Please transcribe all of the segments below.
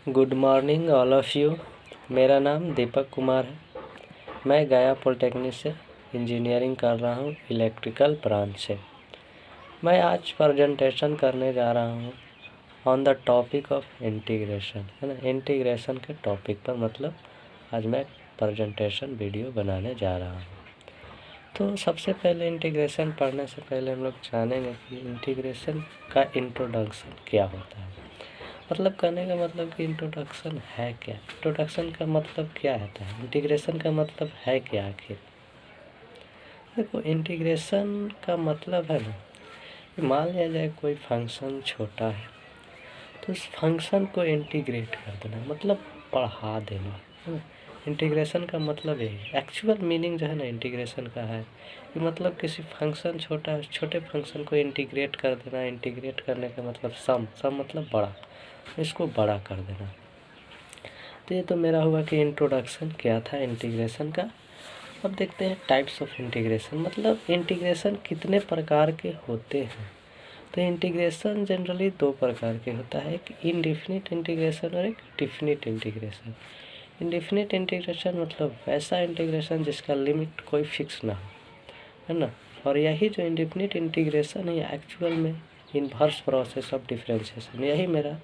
Good morning all of you. मेरा नाम दीपक कुमार है। मैं गया पॉलिटेक्निक से इंजीनियरिंग कर रहा हूँ, इलेक्ट्रिकल ब्रांच से। मैं आज प्रेजेंटेशन करने जा रहा हूँ on the topic of integration, है ना। इंटीग्रेशन के टॉपिक पर मतलब आज मैं प्रेजेंटेशन वीडियो बनाने जा रहा हूँ। तो सबसे पहले इंटीग्रेशन पढ़ने से पहले हम लोग जानेंगे कि इंटीग्रेशन का इंट्रोडक्शन क्या होता है। मतलब कहने का मतलब कि इंट्रोडक्शन है क्या, इंट्रोडक्शन का मतलब क्या होता है, इंटीग्रेशन का मतलब है क्या आखिर। देखो, इंटीग्रेशन का मतलब है ना, मान लिया जाए कोई फंक्शन छोटा है तो उस फंक्शन को इंटीग्रेट कर देना, मतलब बढ़ा देना, है ना। इंटीग्रेशन का मतलब यही एक्चुअल मीनिंग जो है ना इंटीग्रेशन का है कि मतलब किसी फंक्शन छोटे फंक्शन को इंटीग्रेट कर देना। इंटीग्रेट करने का मतलब सम मतलब बड़ा, इसको बड़ा कर देना। तो ये तो मेरा हुआ कि इंट्रोडक्शन क्या था इंटीग्रेशन का। अब देखते हैं टाइप्स ऑफ इंटीग्रेशन, मतलब इंटीग्रेशन कितने प्रकार के होते हैं। तो इंटीग्रेशन जनरली दो प्रकार के होता है, एक इनडिफिनिट इंटीग्रेशन और एक डिफिनिट इंटीग्रेशन। इनडिफिनिट इंटीग्रेशन मतलब वैसा इंटीग्रेशन जिसका लिमिट कोई फिक्स ना हो, है ना। और यही जो इनडिफिनिट इंटीग्रेशन है एक्चुअल में इन्वर्स प्रोसेस ऑफ डिफरेंशिएशन, यही मेरा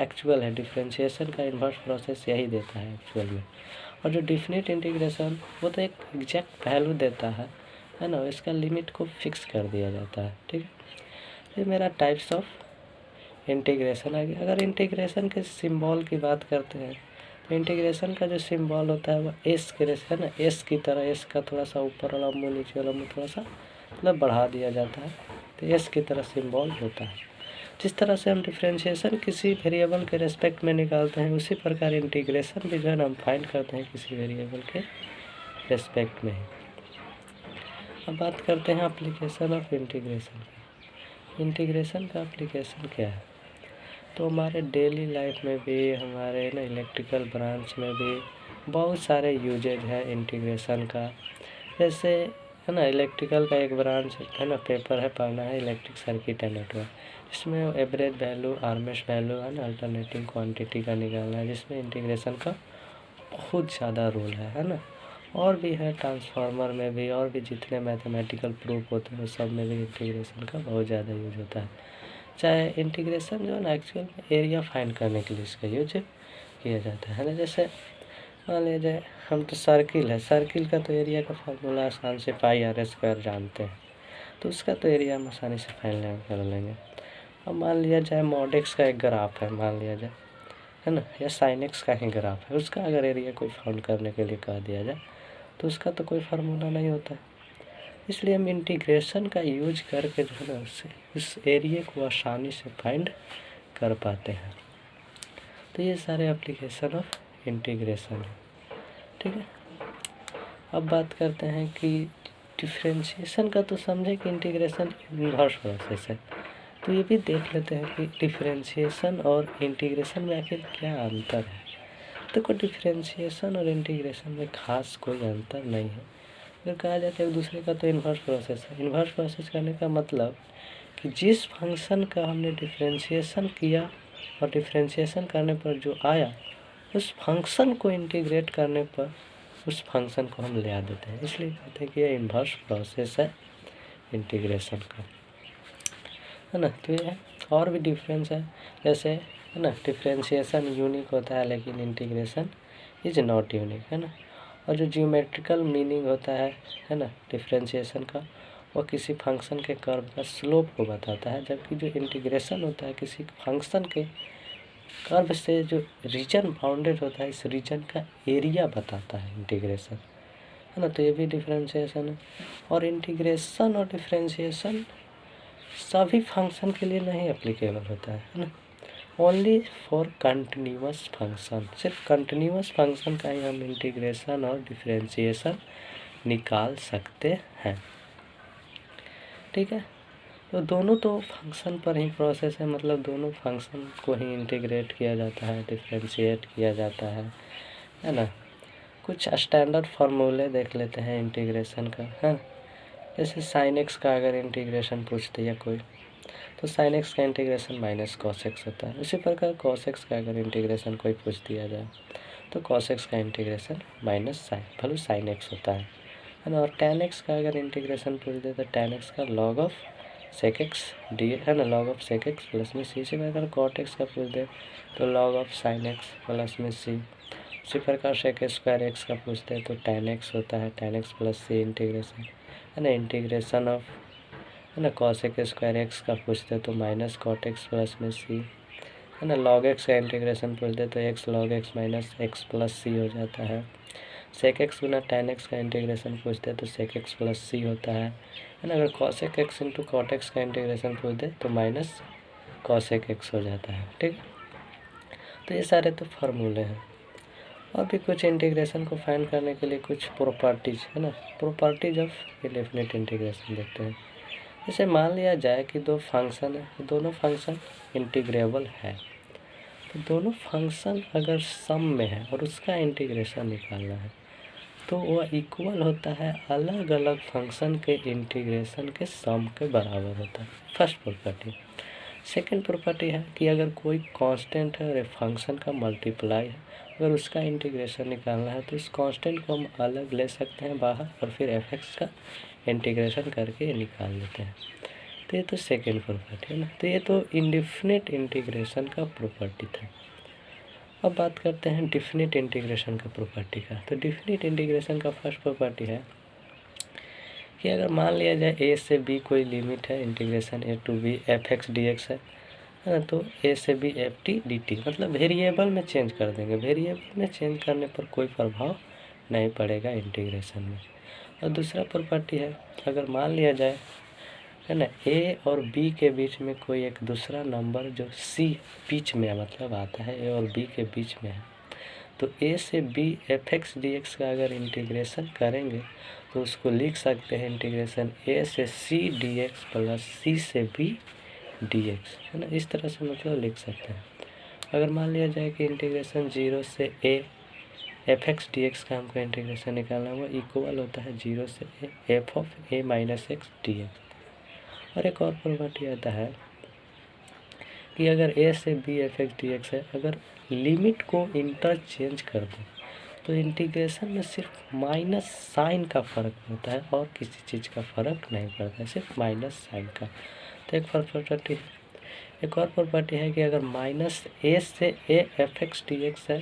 एक्चुअल है। डिफरेंशिएशन का इन्वर्स प्रोसेस यही देता है एक्चुअल में। और जो डिफिनिट इंटीग्रेशन वो तो एक एग्जैक्ट वैल्यू देता है ना, इसका लिमिट को फिक्स कर दिया जाता है। ठीक है, ये मेरा टाइप्स ऑफ इंटीग्रेशन आ गया। अगर इंटीग्रेशन के सिंबल की बात करते हैं तो इंटीग्रेशन का जो सिंबल होता है वो एस के जैसे है ना, एस की तरह। एस का थोड़ा सा ऊपर वाला मुँह नीचे वाला मुँह थोड़ा सा मतलब बढ़ा दिया जाता है, तो एस की तरह सिंबल होता है। जिस तरह से हम डिफरेंशिएशन किसी वेरिएबल के रेस्पेक्ट में निकालते हैं, उसी प्रकार इंटीग्रेशन भी जो है ना हम फाइंड करते हैं किसी वेरिएबल के रेस्पेक्ट में। अब बात करते हैं एप्लीकेशन ऑफ इंटीग्रेशन की। इंटीग्रेशन का एप्लीकेशन क्या है, तो हमारे डेली लाइफ में भी, हमारे ना इलेक्ट्रिकल ब्रांच में भी बहुत सारे यूजेज है इंटीग्रेशन का। जैसे है ना, इलेक्ट्रिकल का एक ब्रांच है ना, पेपर है, पढ़ना है इलेक्ट्रिक सर्किट एंड नेटवर्क, जिसमें एवरेज वैल्यू, आरएमएस वैल्यू है ना, अल्टरनेटिंग क्वांटिटी का निकालना है, जिसमें इंटीग्रेशन का बहुत ज़्यादा रोल है ना। और भी है ट्रांसफार्मर में भी, और भी जितने मैथमेटिकल प्रूफ होते हैं उस सब में भी इंटीग्रेशन का बहुत ज़्यादा यूज होता है। चाहे इंटीग्रेशन जो है ना एक्चुअल में एरिया फाइंड करने के लिए इसका यूज किया जाता है ना। जैसे मान लिया जाए हम तो सर्किल है, सर्किल का तो एरिया का फॉर्मूला आसान से पाई आर स्क्वायर जानते हैं, तो उसका तो एरिया हम आसानी से फाइंड कर लेंगे। अब मान लिया जाए मॉड एक्स का एक ग्राफ है, मान लिया जाए, है ना, या साइन एक्स का ही ग्राफ है, उसका अगर एरिया कोई फाउंड करने के लिए कह दिया जाए तो उसका तो कोई फार्मूला नहीं होता है। इसलिए हम इंटीग्रेशन का यूज करके जो है ना उससे उस एरिया को आसानी से फाइंड कर पाते हैं। तो ये सारे एप्लीकेशन ऑफ इंटीग्रेशन है। ठीक है, अब बात करते हैं कि डिफरेंशिएशन का। तो समझे कि इंटीग्रेशन इन्वर्स प्रोसेस है, तो ये भी देख लेते हैं कि डिफरेंशिएशन और इंटीग्रेशन में आखिर क्या अंतर है। देखो, डिफरेंशिएशन और इंटीग्रेशन में खास कोई अंतर नहीं है। अगर कहा जाए तो एक दूसरे का तो इन्वर्स प्रोसेस है। इन्वर्स प्रोसेस करने का मतलब कि जिस फंक्शन का हमने डिफरेंशिएशन किया और डिफरेंशिएशन करने पर जो आया, उस फंक्शन को इंटीग्रेट करने पर उस फंक्शन को हम ले आ देते हैं। इसलिए कहते हैं कि ये इन्वर्स प्रोसेस है इंटीग्रेशन का, है ना। तो ये और भी डिफरेंस है, जैसे है ना, डिफरेंशिएशन यूनिक होता है लेकिन इंटीग्रेशन इज नॉट यूनिक, है ना। और जो जियोमेट्रिकल मीनिंग होता है ना डिफरेंशिएशन का, वो किसी फंक्शन के कर्व का स्लोप को बताता है, जबकि जो इंटीग्रेशन होता है किसी फंक्शन के कर्व से जो रीजन बाउंडेड होता है, इस रीजन का एरिया बताता है इंटीग्रेशन, है ना। तो ये भी डिफरेंशिएशन है। और इंटीग्रेशन और डिफरेंशिएशन सभी फंक्शन के लिए नहीं एप्लीकेबल होता है ना। ओनली फॉर कंटिन्यूअस फंक्शन, सिर्फ कंटिन्यूअस फंक्शन का ही हम इंटीग्रेशन और डिफरेंशिएशन निकाल सकते हैं। ठीक है, तो दोनों तो फंक्शन पर ही प्रोसेस है, मतलब दोनों फंक्शन को ही इंटीग्रेट किया जाता है, डिफरेंशिएट किया जाता है ना। कुछ स्टैंडर्ड फार्मूले देख लेते हैं इंटीग्रेशन का, है। जैसे साइन एक्स का अगर इंटीग्रेशन पूछ दिया कोई, तो साइन एक्स का इंटीग्रेशन माइनस कॉस एक्स होता है। उसी प्रकार कॉस एक्स का अगर इंटीग्रेशन कोई पूछ दिया जाए तो कॉस एक्स का इंटीग्रेशन माइनस साइन एक्स होता है ना। और टेन एक्स का अगर इंटीग्रेशन पूछ दे तो टेन एक्स का log of sec x d है ना, log of sec x plus में सी। इसी प्रकार कॉट एक्स का पूछ दे तो log of sine x plus में सी। उसी प्रकार सेक स्क्वायर एक्स का पूछते हैं तो टेन एक्स होता है, टेन एक्स प्लस सी इंटीग्रेशन है ना, इंटीग्रेशन ऑफ है ना कॉसेक स्क्वायर एक्स का पूछते हैं तो माइनस कॉट एक्स प्लस में सी है ना। लॉग एक्स का इंटीग्रेशन पूछते तो x log x minus x plus c हो जाता है। सेक एक्स गुना टेन एक्स का इंटीग्रेशन पूछते हैं तो सेक एक्स प्लस सी होता है ना। अगर cosec x into cot x का इंटीग्रेशन पूछ दे तो माइनस कॉसेक एक्स हो जाता है। ठीक, तो ये सारे तो फार्मूले हैं। और भी कुछ इंटीग्रेशन को फाइंड करने के लिए कुछ प्रॉपर्टीज है ना, प्रॉपर्टीज ऑफ इंडेफिनिट इंटीग्रेशन देखते हैं। जैसे मान लिया जाए कि दो फंक्शन है, दोनों फंक्शन इंटीग्रेबल है, तो दोनों फंक्शन अगर सम में है और उसका इंटीग्रेशन निकालना है तो वह इक्वल होता है अलग अलग फंक्शन के इंटीग्रेशन के सम के बराबर होता है, फर्स्ट प्रॉपर्टी। सेकंड प्रॉपर्टी है कि अगर कोई कांस्टेंट है और एक फंक्शन का मल्टीप्लाई है, अगर उसका इंटीग्रेशन निकालना है तो उस कांस्टेंट को हम अलग ले सकते हैं बाहर और फिर एफ एक्स का इंटीग्रेशन करके निकाल लेते हैं। तो ये तो सेकंड प्रॉपर्टी है ना। तो ये तो इंडेफिनिट इंटीग्रेशन का प्रॉपर्टी था। अब बात करते हैं डिफिनिट इंटीग्रेशन का प्रॉपर्टी का। तो डिफिनिट इंटीग्रेशन का फर्स्ट प्रॉपर्टी है कि अगर मान लिया जाए ए से बी कोई लिमिट है, integration a to b f x d x है ना, तो ए से b f t d t, मतलब वेरिएबल में चेंज कर देंगे। वेरिएबल में चेंज करने पर कोई प्रभाव नहीं पड़ेगा इंटीग्रेशन में। और दूसरा प्रॉपर्टी है अगर मान लिया जाए है ना ए और बी के बीच में कोई एक दूसरा नंबर जो सी बीच में मतलब आता है, ए और बी के बीच में है, तो ए से b f x d x का अगर इंटीग्रेशन करेंगे तो उसको लिख सकते हैं इंटीग्रेशन ए से सी डी एक्स प्लस सी से बी डी एक्स है ना। इस तरह से मतलब लिख सकते हैं। अगर मान लिया जाए कि इंटीग्रेशन जीरो से a f x d x का हमको इंटीग्रेशन निकालना हुआ इक्वल होता है जीरो से a F of A minus x d x. और एक और प्रॉपर्टी आता है कि अगर ए से b f x d x है, अगर लिमिट को इंटरचेंज कर दो तो इंटीग्रेशन में सिर्फ माइनस साइन का फ़र्क पड़ता है और किसी चीज़ का फ़र्क नहीं पड़ता है, सिर्फ माइनस साइन का। तो एक प्रॉपर्टी है। एक और प्रॉपर्टी है कि अगर माइनस ए से a f x d x है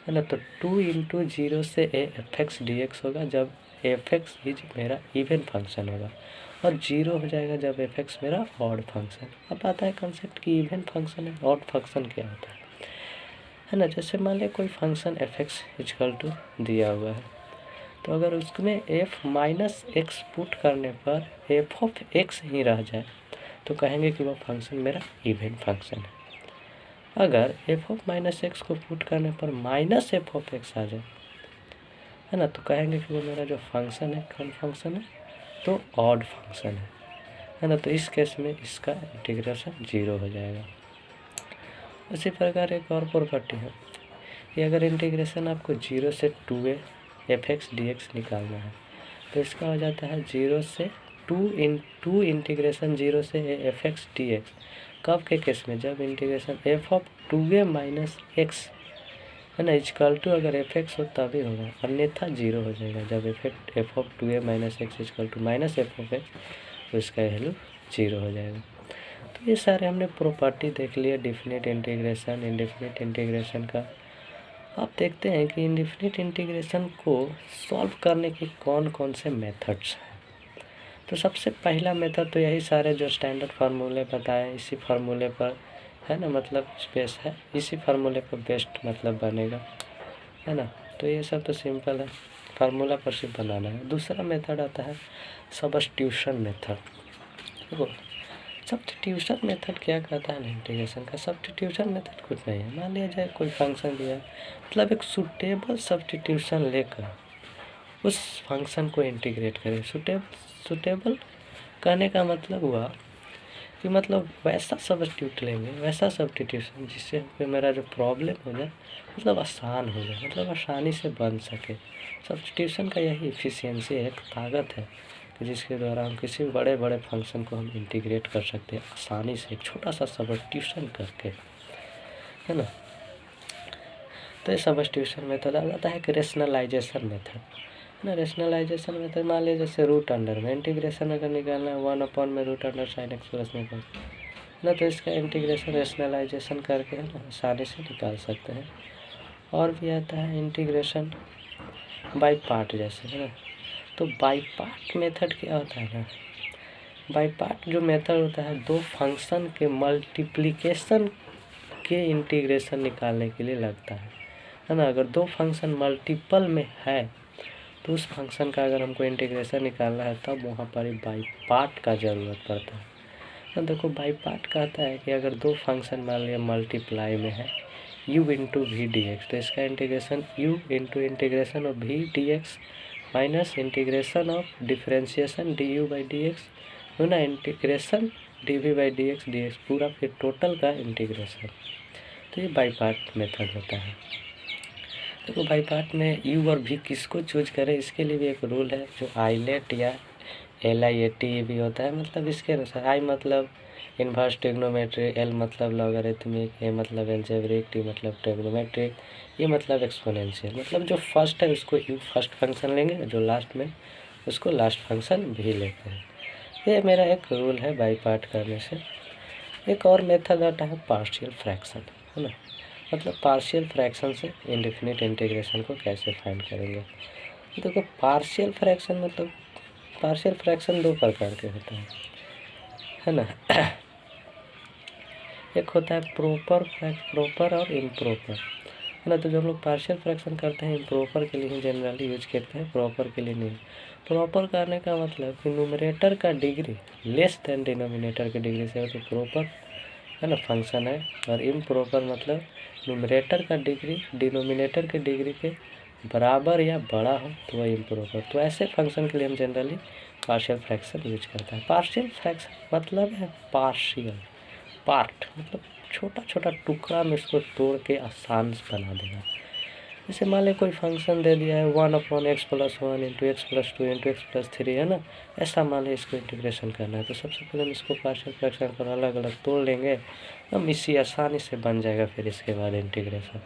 ना, तो 2 इंटू जीरो से a f x d x होगा जब एफ एक्स इज मेरा इवन फंक्शन होगा, और जीरो हो जाएगा जब एफ एक्स मेरा ऑड फंक्शन। अब आता है कंसेप्ट कि इवन फंक्शन है, ऑड फंक्शन क्या होता है ना। जैसे मान लें कोई function f x equal to दिया हुआ है, तो अगर उसमें एफ माइनस एक्स पुट करने पर एफ ऑफ एक्स ही रह जाए तो कहेंगे कि वह फंक्शन मेरा इवन फंक्शन है। अगर एफ ऑफ माइनस एक्स को पुट करने पर माइनस एफ ऑफ एक्स आ जाए है ना, तो कहेंगे कि वो मेरा जो फंक्शन है कौन फंक्शन है, तो ऑड फंक्शन है ना। तो इस केस में इसका इंटीग्रेशन जीरो हो जाएगा। उसी प्रकार एक और प्रॉपर्टी है कि अगर इंटीग्रेशन आपको जीरो से 2a F x d x निकालना है तो इसका हो जाता है जीरो से 2 इंटीग्रेशन जीरो से एफ एक्स डी एक्स। कब के केस में, जब integration f of 2a minus x है ना इक्वल टू अगर एफ एक्स हो तभी होगा, अन्यथा जीरो हो जाएगा। जब f of 2a minus x equal to minus f of x तो इसका वैल्यू जीरो हो जाएगा। तो ये सारे हमने प्रॉपर्टी देख लिया डिफिनिट इंटीग्रेशन इंडेफिनिट इंटीग्रेशन का। आप देखते हैं कि इंडेफिनिट इंटीग्रेशन को सॉल्व करने के कौन कौन से मेथड्स हैं। तो सबसे पहला मेथड तो यही सारे जो स्टैंडर्ड फार्मूले बताए इसी फार्मूले पर है ना, मतलब स्पेस है, इसी फार्मूले पर बेस्ट मतलब बनेगा है ना। तो ये सब तो सिंपल है, फार्मूला पर सिर्फ बनाना है। दूसरा मेथड आता है सब्स्टिट्यूशन मेथड। देखो सब्स्टिट्यूशन मेथड क्या कहता है ना इंटीग्रेशन का, सब्स्टिट्यूशन मेथड कुछ नहीं है। मान लिया जाए कोई फंक्शन दिया, मतलब एक सुटेबल सब्स्टिट्यूशन लेकर उस फंक्शन को इंटीग्रेट करें। सुटेबल कहने का मतलब हुआ कि मतलब वैसा सब्स्टिट्यूट लेंगे, वैसा सब्स्टिट्यूशन जिससे मेरा जो प्रॉब्लम हो जाए मतलब आसान हो जाए, मतलब आसानी से बन सके। सब्स्टिट्यूशन का यही इफिशियंसी है, एक ताकत है कि जिसके द्वारा हम किसी भी बड़े बड़े फंक्शन को हम इंटीग्रेट कर सकते हैं आसानी से, एक छोटा सा सब्स्टिट्यूशन करके, है ना। तो ये सब्स्टिट्यूशन मेथड आ जाता है कि रेशनलाइजेशन मेथड, है ना। रेशनलाइजेशन मेथड मान लीजिए जैसे रूट अंडर में इंटीग्रेशन अगर निकालना है 1 में root under sine x plus में कॉस, ना, तो इसका इंटीग्रेशन रेशनलाइजेशन करके, है ना, आसानी से निकाल सकते हैं। और भी आता है इंटीग्रेशन बाई पार्ट जैसे, है ना। तो बाई पार्ट मेथड क्या होता है ना, बाई पार्ट जो मेथड होता है दो फंक्शन के मल्टीप्लिकेशन के इंटीग्रेशन निकालने के लिए लगता है ना। अगर दो फंक्शन मल्टीपल में है तो उस फंक्शन का अगर हमको इंटीग्रेशन निकालना है तब वहाँ पर बाई पार्ट का ज़रूरत पड़ता है। तो देखो बाई पार्ट कहता है कि अगर दो फंक्शन मान लिया मल्टीप्लाई में है u into v d x, तो इसका integration u into integration of v d x minus integration of differentiation d u by d x, है ना, integration d v by d x पूरा फिर टोटल का इंटीग्रेशन। तो ये बाई पार्ट मेथड होता है। देखो बाई पार्ट में u और v किसको चूज करें इसके लिए भी एक रूल है, जो आईलेट या LIAT भी होता है। मतलब इसके अनुसार आई मतलब इन्वर्स ट्रिग्नोमेट्री, L मतलब लॉगरिथमिक, A मतलब एल्जेब्रिक, T मतलब ट्रिग्नोमेट्रिक, E मतलब एक्सपोनेंशियल। मतलब जो फर्स्ट है उसको u फर्स्ट फंक्शन लेंगे, जो लास्ट में उसको लास्ट फंक्शन भी लेते हैं। ये मेरा एक रूल है बाई पार्ट करने से। एक और मेथड आता है पार्शियल फ्रैक्शन, है ना। मतलब पार्शियल फ्रैक्शन से इंडेफिनिट इंटीग्रेशन को कैसे फाइंड करेंगे। देखो पार्शियल फ्रैक्शन मतलब पार्शियल फ्रैक्शन दो प्रकार के होते हैं, है ना। एक होता है प्रॉपर और इम्प्रॉपर, है ना। तो जो हम लोग पार्शियल फ्रैक्शन करते हैं इम्प्रॉपर के लिए ही जनरली यूज करते हैं, प्रॉपर के लिए नहीं। प्रॉपर करने का मतलब कि न्यूमरेटर का डिग्री लेस देन डिनोमिनेटर की डिग्री से हो तो प्रॉपर, है ना, फंक्शन है। और इम्प्रॉपर मतलब न्यूमरेटर का डिग्री डिनोमिनेटर की डिग्री के बराबर या बड़ा हो तो वह इम्प्रॉपर। तो ऐसे फंक्शन के लिए हम जनरली पार्शियल फ्रैक्शन यूज करते हैं। पार्शियल फ्रैक्शन मतलब है पार्शियल पार्ट, मतलब छोटा छोटा टुकड़ा में इसको तोड़ के आसान से बना देना। जैसे मान लें कोई फंक्शन दे दिया है 1/x + 1 into x + 2 into x + 3, है ना। ऐसा मान लें इसको इंटीग्रेशन करना है तो सबसे पहले हम इसको पार्शियल फ्रैक्शन पर अलग अलग तोड़ लेंगे, हम इसी आसानी से बन जाएगा फिर इसके बाद इंटीग्रेशन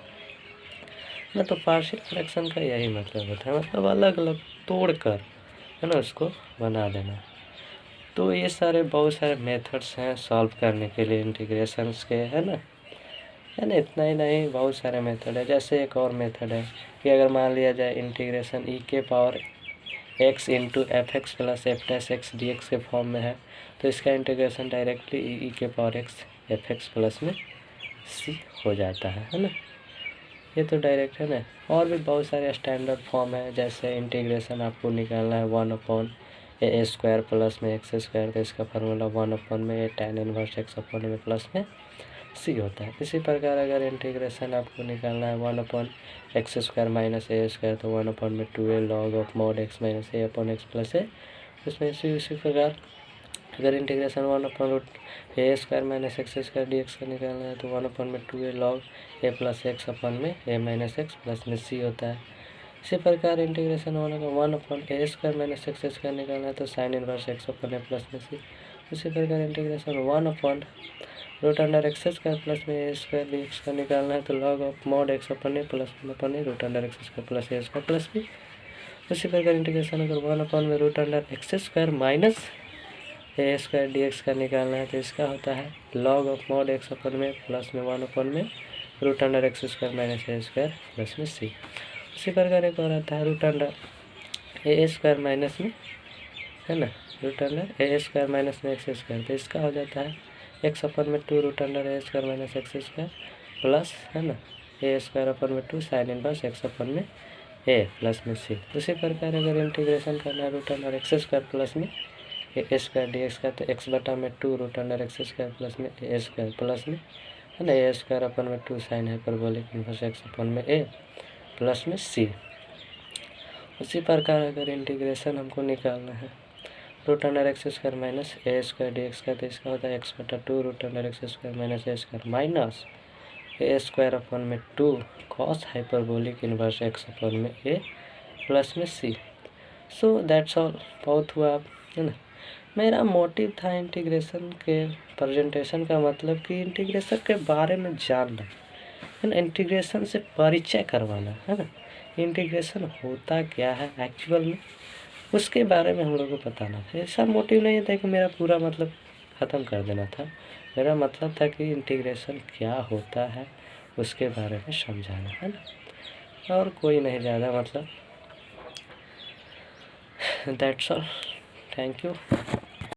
ना। तो पार्शियल फ्रैक्शन का यही मतलब होता है, मतलब अलग अलग तोड़ कर, है ना, उसको बना देना। तो ये सारे बहुत सारे मेथड्स हैं सॉल्व करने के लिए इंटीग्रेशंस के, है ना। इतना ही नहीं, बहुत सारे मेथड है। जैसे एक और मेथड है कि अगर मान लिया जाए integration e⁻x into f(x + f'(x) dx के फॉर्म में है तो इसका इंटीग्रेशन डायरेक्टली e⁻x f(x + में c हो जाता है ना। ये तो डायरेक्ट है ना। और भी बहुत सारे स्टैंडर्ड फॉर्म है, जैसे इंटीग्रेशन आपको निकालना है 1/a² प्लस में x², तो इसका फार्मूला 1 में a tan इनवर्स x में प्लस में c होता है। इसी प्रकार अगर इंटीग्रेशन आपको निकालना है 1/x² माइनस a², तो 1 में 2a log of mod x minus a/x plus a, उसमें इसी प्रकार अगर integration 1/√a² minus x² dx का निकालना है तो 1 में 2a log a plus x में a माइनस x प्लस में c होता है। इसी प्रकार इंटीग्रेशन 1/a² माइनस x² निकालना है तो sine inverse x a plus में c। इसी प्रकार इंटीग्रेशन 1/√x² प्लस में a² dx का निकालना है तो log of mod x a plus में √x² plus a² plus b। उसी प्रकार इंटीग्रेशन अगर 1 में √x² माइनस a² dx का निकालना है तो इसका होता है log ऑफ mod x में प्लस में 1 में √x² माइनस a² प्लस में c। उसी प्रकार एक और आता है √a² माइनस में, है ना, √a² माइनस में x², तो इसका हो जाता है x में 2 √a² माइनस x² प्लस, है ना, a² में 2 साइन इनवर्स x में a प्लस में c। उसी प्रकार अगर इंटीग्रेशन करना है √x² प्लस में a² dx का तो x में 2 √x² प्लस में a² प्लस में, है ना, a² में 2 साइन हाइपरबोलिक इनवर्स x में a प्लस में c। उसी प्रकार अगर इंटीग्रेशन हमको निकालना है √x² माइनस a² dx का तो इसका होता है x/2 √x² minus a² minus a² में 2 cos हाइपरबोलिक इनवर्स x में a प्लस में c। So that's all. बहुत हुआ। है ना। मेरा मोटिव था इंटीग्रेशन के प्रेजेंटेशन का मतलब कि इंटीग्रेशन के बारे में जानना है ना, इंटीग्रेशन से परिचय करवाना है ना, इंटीग्रेशन होता क्या है एक्चुअल में, उसके बारे में हम लोग को बताना था। ऐसा मोटिव नहीं था कि मेरा पूरा मतलब ख़त्म कर देना था। मेरा मतलब था कि इंटीग्रेशन क्या होता है उसके बारे में समझाना है ना, और कोई नहीं ज़्यादा मतलब। That's all, thank you.